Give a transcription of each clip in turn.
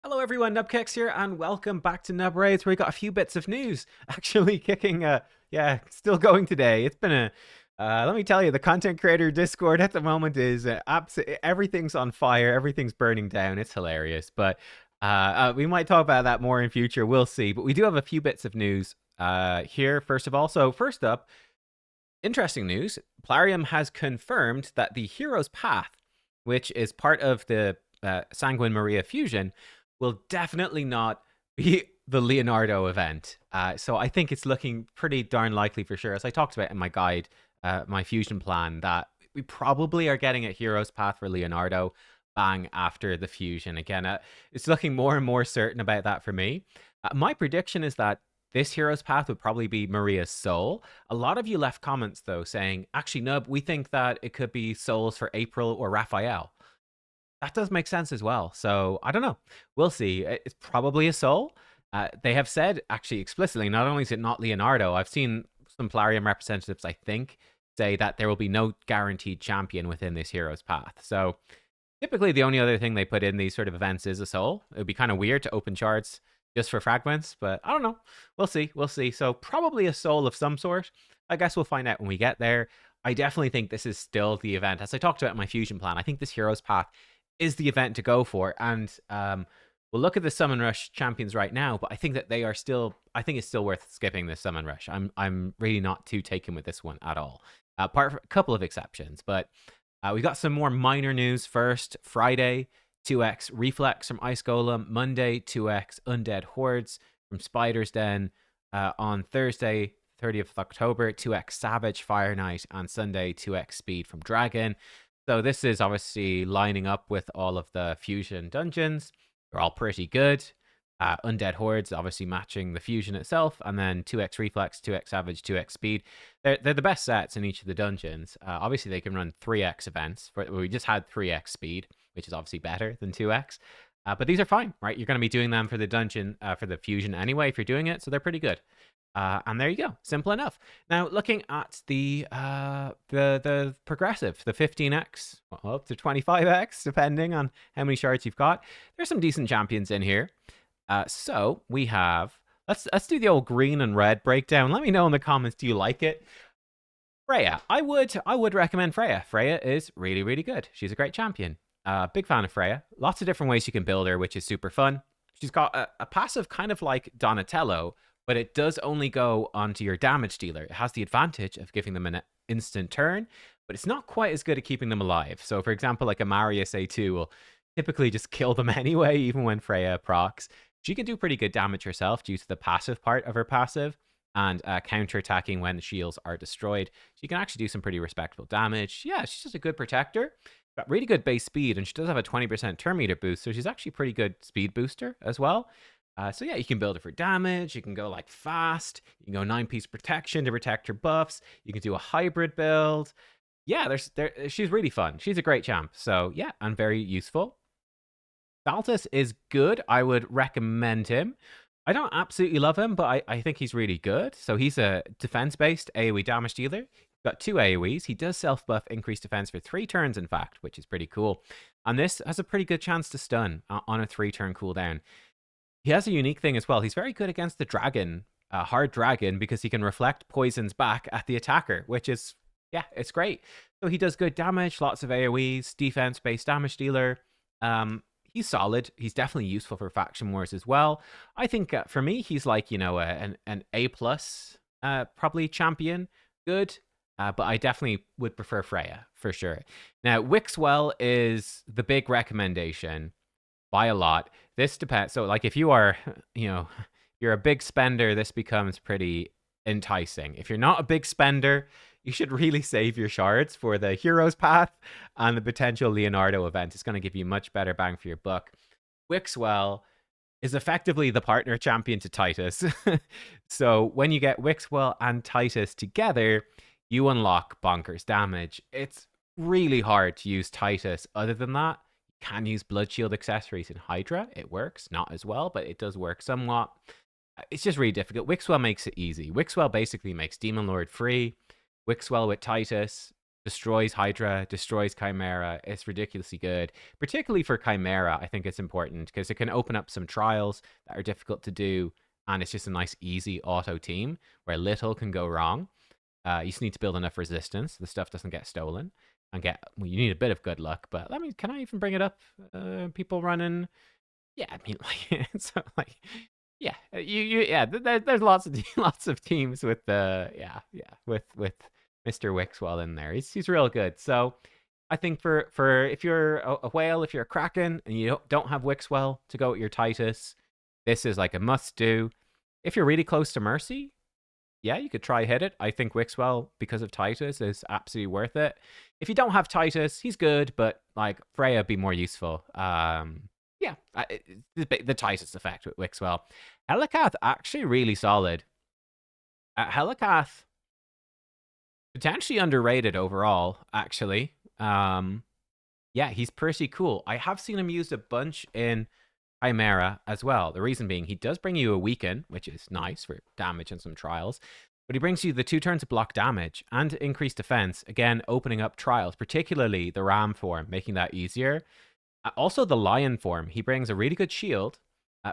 Hello everyone, nubkeks here, and welcome back to Nub Raids, where we got a few bits of news. Actually kicking, still going today. It's been let me tell you, the content creator Discord at the moment is everything's on fire, everything's burning down. It's hilarious, but we might talk about that more in future. We'll see. But we do have a few bits of news here, first of all. So first up, interesting news. Plarium has confirmed that the Hero's Path, which is part of the Sanguine Maria fusion, will definitely not be the Leonardo event. So I think it's looking pretty darn likely for sure, as I talked about in my guide, my fusion plan, that we probably are getting a Hero's Path for Leonardo bang after the fusion. Again, it's looking more and more certain about that for me. My prediction is that this Hero's Path would probably be Maria's Soul. A lot of you left comments, though, saying, actually, Nub, we think that it could be Souls for April or Raphael. That does make sense as well. So I don't know. We'll see. It's probably a Soul. They have said, actually, explicitly, not only is it not Leonardo, I've seen some Plarium representatives, I think, say that there will be no guaranteed champion within this Hero's Path. So typically, the only other thing they put in these sort of events is a Soul. It would be kind of weird to open shards just for fragments, but I don't know. We'll see. We'll see. So probably a Soul of some sort. I guess we'll find out when we get there. I definitely think this is still the event. As I talked about in my fusion plan, I think this Hero's Path is the event to go for. And we'll look at the Summon Rush champions right now, but I think that they are still, I think it's still worth skipping this Summon Rush. I'm really not too taken with this one at all. Apart from a couple of exceptions, but we got some more minor news first. Friday, 2x Reflex from Ice Golem. Monday, 2x Undead Hordes from Spider's Den. On Thursday, 30th of October, 2x Savage Fire Knight. On Sunday, 2x Speed from Dragon. So this is obviously lining up with all of the fusion dungeons. They're all pretty good. Undead Hordes obviously matching the fusion itself, and then 2x Reflex, 2x Savage, 2x Speed. They're the best sets in each of the dungeons. Obviously, they can run 3x events. We just had 3x Speed, which is obviously better than 2x. But these are fine, right? You're going to be doing them for the dungeon, for the fusion anyway, if you're doing it, so they're pretty good. And there you go, simple enough. Now, looking at the progressive, the 15x, well, up to 25x, depending on how many shards you've got. There's some decent champions in here. So we have, let's do the old green and red breakdown. Let me know in the comments, do you like it? Freya, I would recommend Freya. Freya is really, really good. She's a great champion. Big fan of Freya. Lots of different ways you can build her, which is super fun. She's got a passive kind of like Donatello, but it does only go onto your damage dealer. It has the advantage of giving them an instant turn, but it's not quite as good at keeping them alive. So for example, like a Marius A2 will typically just kill them anyway, even when Freya procs. She can do pretty good damage herself due to the passive part of her passive and counter-attacking when the shields are destroyed. She can actually do some pretty respectable damage. Yeah, she's just a good protector. Got really good base speed, and she does have a 20% turn meter boost, so she's actually a pretty good speed booster as well. So yeah, you can build it for damage. You can go like fast. You can go 9-piece protection to protect her buffs. You can do a hybrid build. Yeah, she's really fun. She's a great champ. So yeah, and very useful. Baltus is good. I would recommend him. I don't absolutely love him, but I think he's really good. So he's a defense-based AoE damage dealer. Got 2 AoEs. He does self-buff increased defense for 3 turns, in fact, which is pretty cool. And this has a pretty good chance to stun on a 3-turn cooldown. He has a unique thing as well. He's very good against the dragon, hard dragon, because he can reflect poisons back at the attacker, which is, yeah, it's great. So he does good damage, lots of AoEs, defense-based damage dealer. He's solid. He's definitely useful for faction wars as well. I think for me, he's like, you know, an A+, probably champion. Good. But I definitely would prefer Freya, for sure. Now, Wixwell is the big recommendation by a lot. This depends. So, like, if you are, you know, you're a big spender, this becomes pretty enticing. If you're not a big spender, you should really save your shards for the Hero's Path and the potential Leonardo event. It's going to give you much better bang for your buck. Wixwell is effectively the partner champion to Titus. So when you get Wixwell and Titus together, you unlock bonkers damage. It's really hard to use Titus other than that. You can use Blood Shield accessories in Hydra. It works, not as well, but it does work somewhat. It's just really difficult. Wixwell makes it easy. Wixwell basically makes Demon Lord free. Wixwell with Titus destroys Hydra, destroys Chimera. It's ridiculously good. Particularly for Chimera, I think it's important because it can open up some trials that are difficult to do, and it's just a nice, easy auto team where little can go wrong. You just need to build enough resistance. The stuff doesn't get stolen. And well, you need a bit of good luck, but let me, can I even bring it up? People running, yeah, I mean, like, so like, yeah, yeah, there's lots of lots of teams with with Mr. Wixwell in there. He's real good. So I think for if you're a whale, if you're a kraken, and you don't have Wixwell to go with your Titus, this is like a must do. If you're really close to Mercy, yeah, you could try hit it. I think Wixwell, because of Titus, is absolutely worth it. If you don't have Titus, he's good, but like Freya would be more useful. Yeah, the Titus effect with Wixwell. Helicath, actually really solid. Helicath, potentially underrated overall, actually. Yeah, he's pretty cool. I have seen him used a bunch in Chimera as well. The reason being, he does bring you a weaken, which is nice for damage and some trials. But he brings you the 2 turns of block damage and increased defense, again, opening up trials, particularly the Ram form, making that easier. Also, the Lion form, he brings a really good shield,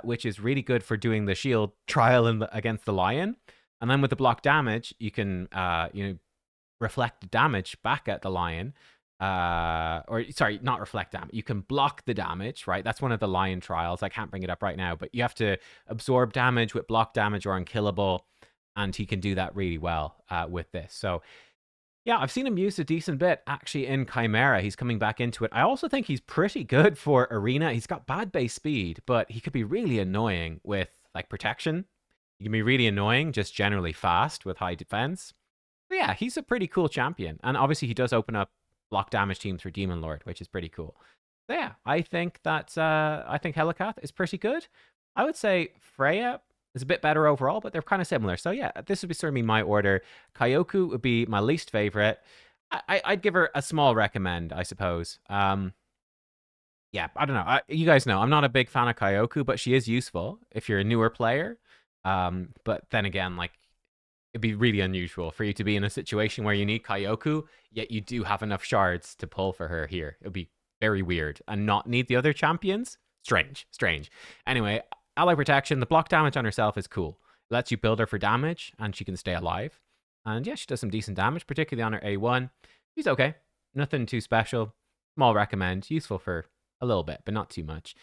which is really good for doing the shield trial against the Lion. And then with the block damage, you can reflect the damage back at the Lion. Or sorry, not reflect damage. You can block the damage, right? That's one of the Lion trials. I can't bring it up right now, but you have to absorb damage with block damage or unkillable, and he can do that really well with this. So yeah, I've seen him used a decent bit actually in Chimera. He's coming back into it. I also think he's pretty good for Arena. He's got bad base speed, but he could be really annoying with like protection. He can be really annoying, just generally fast with high defense. But yeah, he's a pretty cool champion. And obviously he does open up block damage teams for Demon Lord, which is pretty cool. So yeah, I think Helicath is pretty good. I would say Freya is a bit better overall, but they're kind of similar. So yeah, this would be certainly my order. Kyoku would be my least favorite. I'd give her a small recommend, I suppose. Yeah, I don't know. You guys know I'm not a big fan of Kyoku, but she is useful if you're a newer player. But then again, like, it'd be really unusual for you to be in a situation where you need Kyoku, yet you do have enough shards to pull for her here. It'd be very weird. And not need the other champions? Strange. Anyway, ally protection, the block damage on herself is cool. It lets you build her for damage, and she can stay alive. And yeah, she does some decent damage, particularly on her A1. She's okay. Nothing too special. Small recommend. Useful for a little bit, but not too much.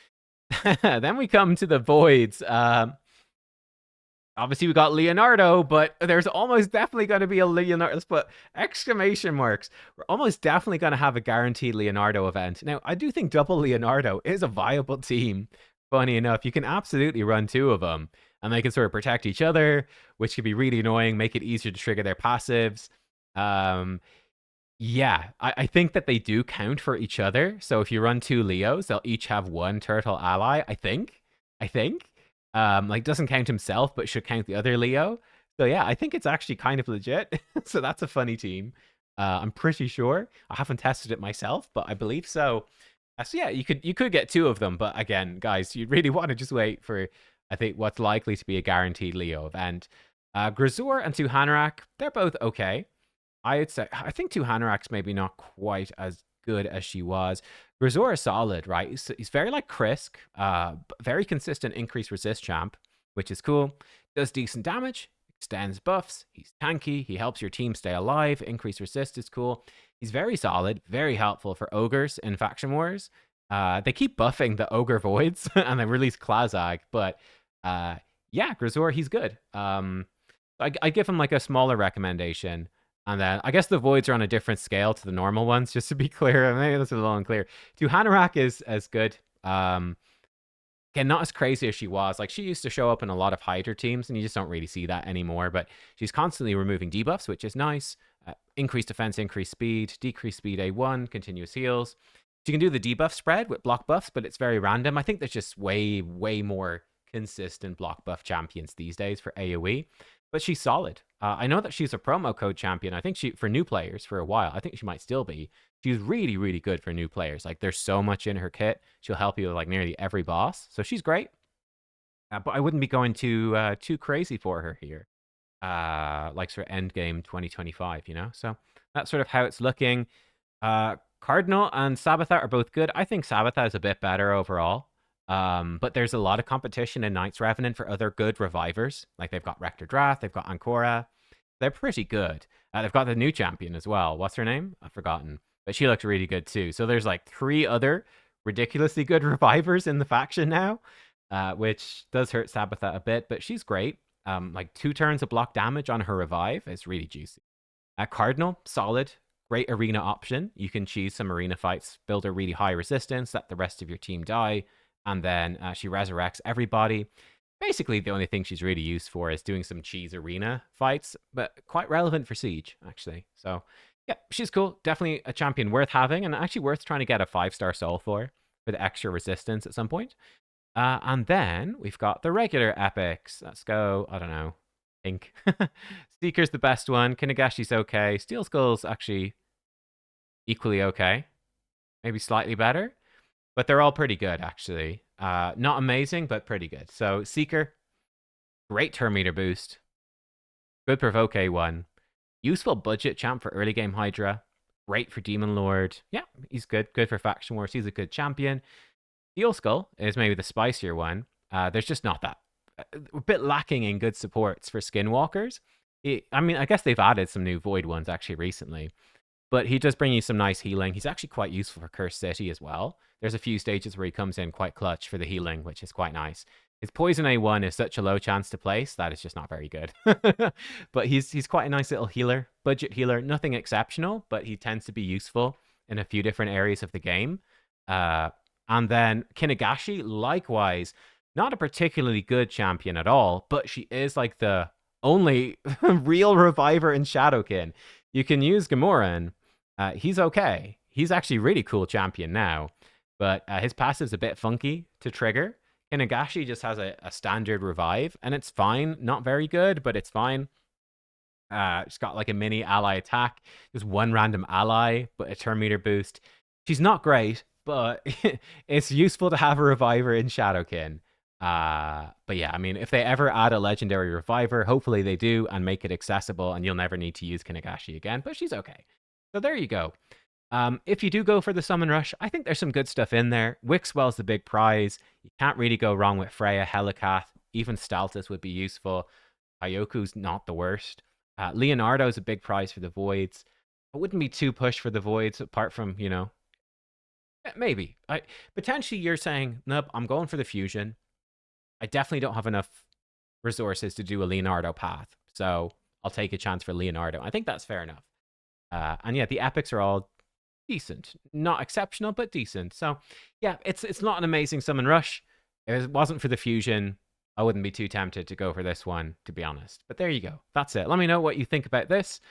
Then we come to the voids. Obviously, we got Leonardo, but there's almost definitely going to be a Leonardo. Let's put exclamation marks. We're almost definitely going to have a guaranteed Leonardo event. Now, I do think double Leonardo is a viable team. Funny enough, you can absolutely run 2 of them, and they can sort of protect each other, which could be really annoying, make it easier to trigger their passives. Yeah, I think that they do count for each other. So if you run 2 Leos, they'll each have 1 turtle ally, I think. Like, doesn't count himself, but should count the other Leo. So yeah, I think it's actually kind of legit. So that's a funny team. I'm pretty sure. I haven't tested it myself, but I believe so. So yeah, you could get 2 of them, but again, guys, you really want to just wait for, I think, what's likely to be a guaranteed Leo event. Grazur and 2 Hanorak, they're both okay. I think 2 Hanorak's maybe not quite as good as she was. Grazur is solid, right? He's very like Krisk, very consistent increased resist champ, which is cool. Does decent damage, extends buffs, he's tanky, he helps your team stay alive, increased resist is cool. He's very solid, very helpful for ogres in Faction Wars. They keep buffing the ogre voids and they release Klazag, but yeah, Grazur, he's good. I give him like a smaller recommendation. And then I guess the voids are on a different scale to the normal ones, just to be clear. Maybe this is a little unclear. Hanorak is as good. Again, not as crazy as she was. Like, she used to show up in a lot of Hydra teams, and you just don't really see that anymore. But she's constantly removing debuffs, which is nice. Increased defense, increased speed, decreased speed A1, continuous heals. She can do the debuff spread with block buffs, but it's very random. I think there's just way more consistent block buff champions these days for AoE. But she's solid. I know that she's a promo code champion. I think for new players for a while. I think she might still be. She's really good for new players. Like, there's so much in her kit. She'll help you with like nearly every boss. So she's great. But I wouldn't be going too crazy for her here. Like sort of end game 2025, you know? So That's sort of how it's looking. Cardinal and Sabatha are both good. I think Sabatha is a bit better overall. But there's a lot of competition in Knights Revenant for other good revivers. Like they've got Rector Drath, they've got Ancora. They're pretty good. They've got the new champion as well. What's her name? I've forgotten. But she looks really good too. So there's like 3 other ridiculously good revivers in the faction now, which does hurt Sabatha a bit, but she's great. Like 2 turns of block damage on her revive is really juicy. Cardinal, solid. Great arena option. You can cheese some arena fights, build a really high resistance, let the rest of your team die, and then she resurrects everybody. Basically, the only thing she's really used for is doing some cheese arena fights, but quite relevant for Siege, actually. So, yeah, she's cool. Definitely a champion worth having, and actually worth trying to get a 5-star soul for the extra resistance at some point. And then we've got the regular epics. Let's go, I don't know, Pink. Seeker's the best one. Kinegashi's okay. Steel Skull's actually equally okay. Maybe slightly better. But they're all pretty good, actually. Not amazing, but pretty good. So Seeker, great turn meter boost. Good Provoke A1. Useful budget champ for early game Hydra. Great for Demon Lord. Yeah, he's good. Good for Faction Wars. He's a good champion. Steel Skull is maybe the spicier one. There's just not that. A bit lacking in good supports for Skinwalkers. I mean, I guess they've added some new Void ones actually recently. But he does bring you some nice healing. He's actually quite useful for Cursed City as well. There's a few stages where he comes in quite clutch for the healing, which is quite nice. His Poison A1 is such a low chance to place that it's just not very good. But he's quite a nice little healer, budget healer. Nothing exceptional, but he tends to be useful in a few different areas of the game. And then Kinegashi, likewise, not a particularly good champion at all, but she is like the only real reviver in Shadowkin. You can use Gamoran. He's okay. He's actually really cool champion now, but his passive's a bit funky to trigger. Kinegashi just has a standard revive, and it's fine. Not very good, but it's fine. It's got like a mini ally attack. Just one random ally, but a turn meter boost. She's not great, but it's useful to have a reviver in Shadowkin. But yeah, I mean, if they ever add a legendary reviver, hopefully they do and make it accessible, and you'll never need to use Kinegashi again, but she's okay. So there you go. If you do go for the Summon Rush, I think there's some good stuff in there. Wixwell's the big prize. You can't really go wrong with Freya, Helicath. Even Staltus would be useful. Ayoku's not the worst. Leonardo's a big prize for the Voids. I wouldn't be too pushed for the Voids, apart from, you know, maybe. Potentially you're saying, nope, I'm going for the Fusion. I definitely don't have enough resources to do a Leonardo path, so I'll take a chance for Leonardo. I think that's fair enough. And yeah, the epics are all decent. Not exceptional, but decent. So yeah, it's not an amazing Summon Rush. If it wasn't for the Fusion, I wouldn't be too tempted to go for this one, to be honest. But there you go. That's it. Let me know what you think about this.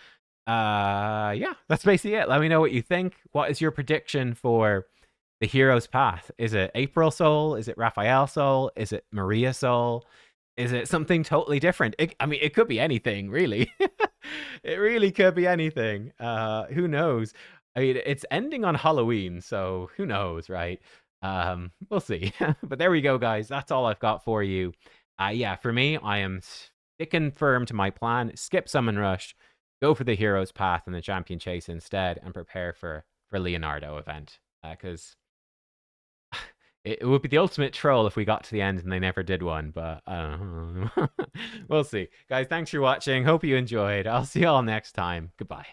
Yeah, that's basically it. Let me know what you think. What is your prediction for the hero's path? Is it April Soul? Is it Raphael Soul? Is it Maria Soul? Is it something totally different? I mean, it could be anything, really. It really could be anything. Who knows? I mean, it's ending on Halloween, so who knows, right? We'll see. But there we go, guys. That's all I've got for you. Yeah, for me, I am sticking firm to my plan. Skip Summon Rush, go for the hero's path and the champion chase instead, and prepare for Leonardo event. Because it would be the ultimate troll if we got to the end and they never did one, but we'll see. Guys, thanks for watching. Hope you enjoyed. I'll see you all next time. Goodbye.